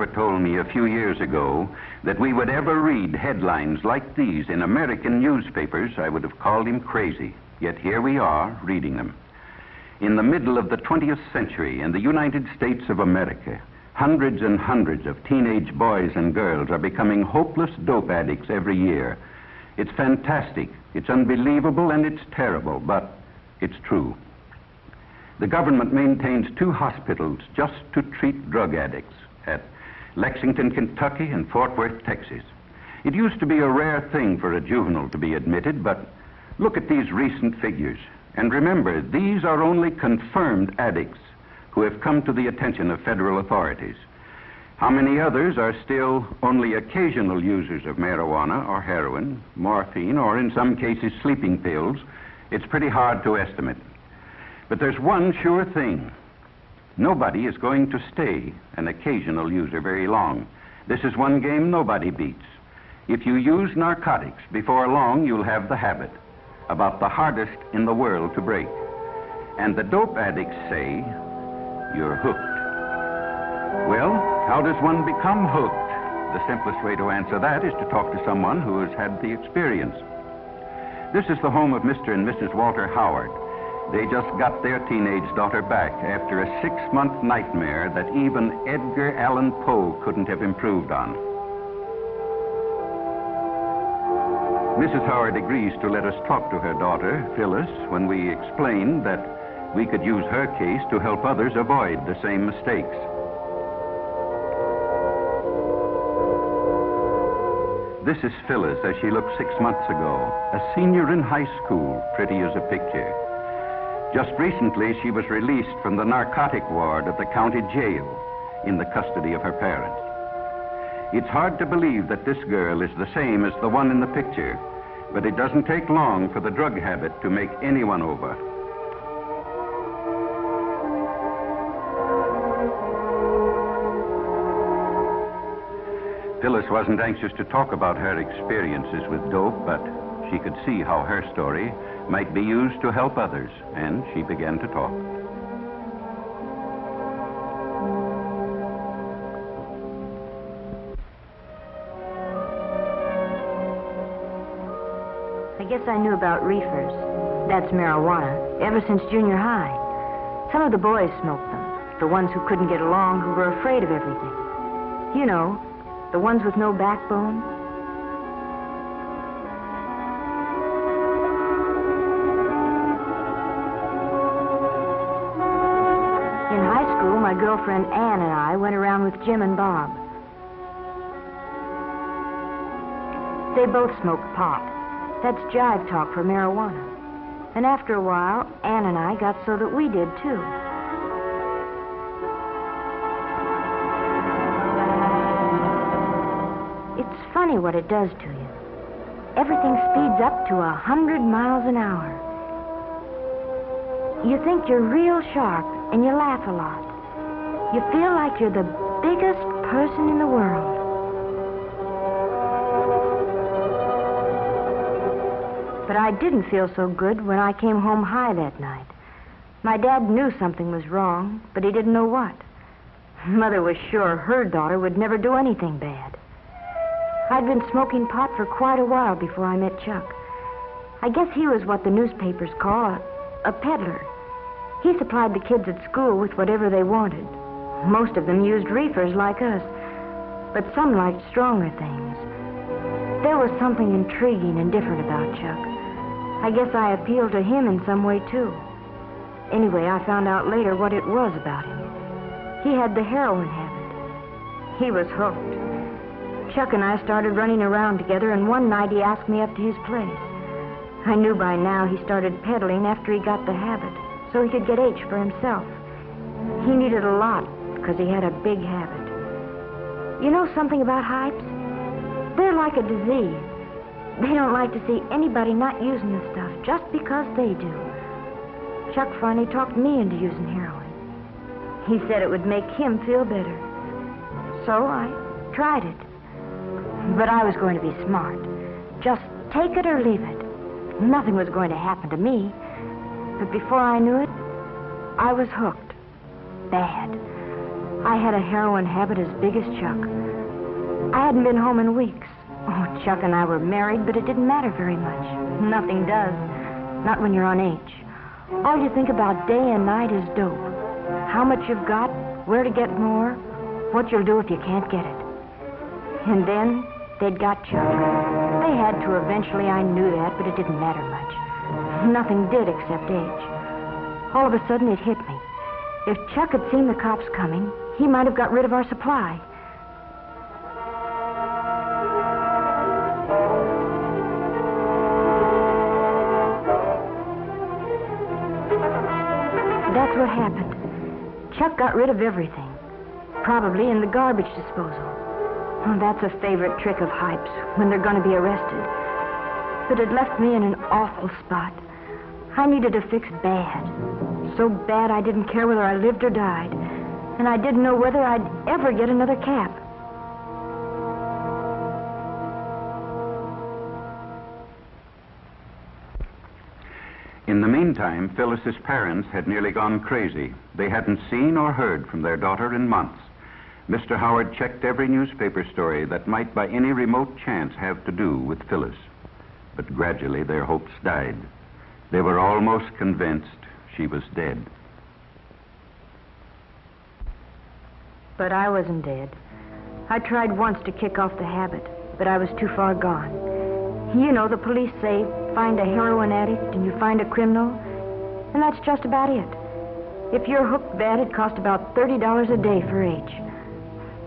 ever told me a few years ago that we would ever read headlines like these in American newspapers, I would have called him crazy. Yet here we are, reading them. In the middle of the 20th century, in the United States of America, hundreds and hundreds of teenage boys and girls are becoming hopeless dope addicts every year. It's fantastic, it's unbelievable, and it's terrible, but it's true. The government maintains 2 hospitals just to treat drug addicts at Lexington, Kentucky, and Fort Worth, Texas. It used to be a rare thing for a juvenile to be admitted, but look at these recent figures. And remember, these are only confirmed addicts who have come to the attention of federal authorities. How many others are still only occasional users of marijuana or heroin, morphine, or in some cases sleeping pills? It's pretty hard to estimate. But there's one sure thing. Nobody is going to stay an occasional user very long. This is one game nobody beats. If you use narcotics, before long you'll have the habit, about the hardest in the world to break. And the dope addicts say, you're hooked. Well, how does one become hooked? The simplest way to answer that is to talk to someone who has had the experience. This is the home of Mr. and Mrs. Walter Howard. They just got their teenage daughter back after a 6-month nightmare that even Edgar Allan Poe couldn't have improved on. Mrs. Howard agrees to let us talk to her daughter, Phyllis, when we explain that we could use her case to help others avoid the same mistakes. This is Phyllis as she looked 6 months ago, a senior in high school, pretty as a picture. Just recently, she was released from the narcotic ward of the county jail in the custody of her parents. It's hard to believe that this girl is the same as the one in the picture, but it doesn't take long for the drug habit to make anyone over. Phyllis wasn't anxious to talk about her experiences with dope, but she could see how her story might be used to help others, and she began to talk. I guess I knew about reefers, that's marijuana, ever since junior high. Some of the boys smoked them, the ones who couldn't get along, who were afraid of everything. You know, the ones with no backbone. In high school, my girlfriend Ann and I went around with Jim and Bob. They both smoked pot. That's jive talk for marijuana. And after a while, Ann and I got so that we did, too. It's funny what it does to you. Everything speeds up to 100 miles an hour. You think you're real sharp, and you laugh a lot. You feel like you're the biggest person in the world. But I didn't feel so good when I came home high that night. My dad knew something was wrong, but he didn't know what. Mother was sure her daughter would never do anything bad. I'd been smoking pot for quite a while before I met Chuck. I guess he was what the newspapers call a peddler. He supplied the kids at school with whatever they wanted. Most of them used reefers like us, but some liked stronger things. There was something intriguing and different about Chuck. I guess I appealed to him in some way, too. Anyway, I found out later what it was about him. He had the heroin habit. He was hooked. Chuck and I started running around together, and one night he asked me up to his place. I knew by now he started peddling after he got the habit, so he could get H for himself. He needed a lot because he had a big habit. You know something about hypes? They're like a disease. They don't like to see anybody not using the stuff just because they do. Chuck finally talked me into using heroin. He said it would make him feel better. So I tried it. But I was going to be smart. Just take it or leave it. Nothing was going to happen to me. But before I knew it, I was hooked. Bad. I had a heroin habit as big as Chuck. I hadn't been home in weeks. Oh, Chuck and I were married, but it didn't matter very much. Nothing does. Not when you're on H. All you think about day and night is dope. How much you've got, where to get more, what you'll do if you can't get it. And then they'd got Chuck. They had to eventually, I knew that, but it didn't matter much. Nothing did except age. All of a sudden, it hit me. If Chuck had seen the cops coming, he might have got rid of our supply. That's what happened. Chuck got rid of everything. Probably in the garbage disposal. Oh, that's a favorite trick of Hype's when they're going to be arrested. But it left me in an awful spot. I needed a fix bad. So bad I didn't care whether I lived or died. And I didn't know whether I'd ever get another cap. In the meantime, Phyllis's parents had nearly gone crazy. They hadn't seen or heard from their daughter in months. Mr. Howard checked every newspaper story that might by any remote chance have to do with Phyllis. But gradually their hopes died. They were almost convinced she was dead. But I wasn't dead. I tried once to kick off the habit, but I was too far gone. You know, the police say, find a heroin addict and you find a criminal, and that's just about it. If you're hooked bad, it costs about $30 a day for H.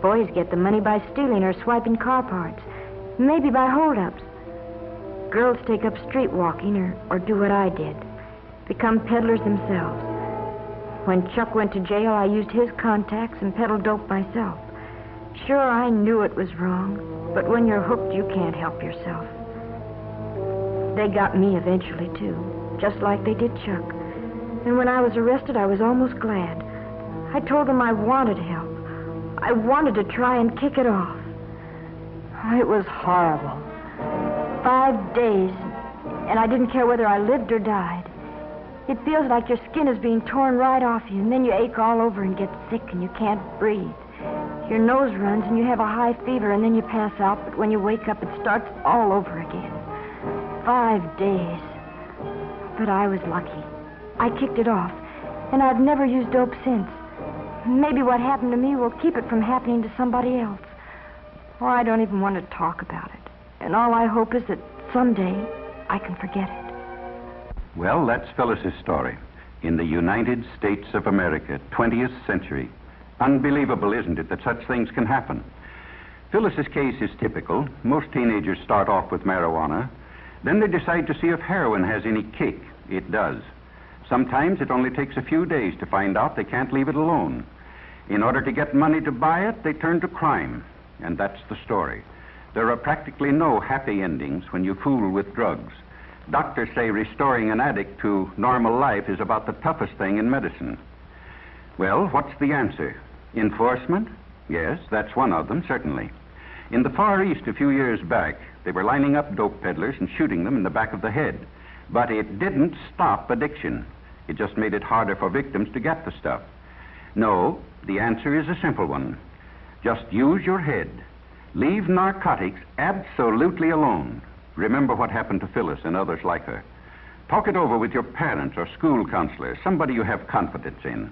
Boys get the money by stealing or swiping car parts, maybe by holdups. Girls take up street walking or do what I did, become peddlers themselves. When Chuck went to jail, I used his contacts and peddled dope myself. Sure, I knew it was wrong, but when you're hooked, you can't help yourself. They got me eventually, too, just like they did Chuck. And when I was arrested, I was almost glad. I told them I wanted help. I wanted to try and kick it off. It was horrible. 5 days, and I didn't care whether I lived or died. It feels like your skin is being torn right off you, and then you ache all over and get sick and you can't breathe. Your nose runs and you have a high fever, and then you pass out, but when you wake up, it starts all over again. 5 days. But I was lucky. I kicked it off, and I've never used dope since. Maybe what happened to me will keep it from happening to somebody else. Or I don't even want to talk about it. And all I hope is that someday I can forget it. Well, that's Phyllis's story. In the United States of America, 20th century. Unbelievable, isn't it, that such things can happen? Phyllis's case is typical. Most teenagers start off with marijuana. Then they decide to see if heroin has any kick. It does. Sometimes it only takes a few days to find out they can't leave it alone. In order to get money to buy it, they turn to crime. And that's the story. There are practically no happy endings when you fool with drugs. Doctors say restoring an addict to normal life is about the toughest thing in medicine. Well, what's the answer? Enforcement? Yes, that's one of them, certainly. In the Far East a few years back, they were lining up dope peddlers and shooting them in the back of the head. But it didn't stop addiction. It just made it harder for victims to get the stuff. No, the answer is a simple one. Just use your head. Leave narcotics absolutely alone. Remember what happened to Phyllis and others like her. Talk it over with your parents or school counselor, somebody you have confidence in.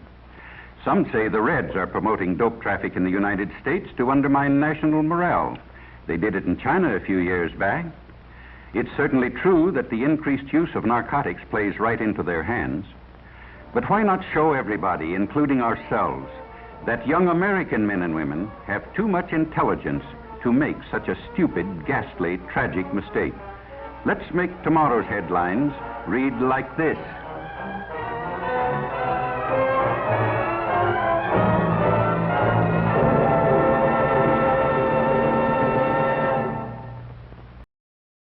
Some say the Reds are promoting dope traffic in the United States to undermine national morale. They did it in China a few years back. It's certainly true that the increased use of narcotics plays right into their hands. But why not show everybody, including ourselves, that young American men and women have too much intelligence to make such a stupid, ghastly, tragic mistake? Let's make tomorrow's headlines read like this.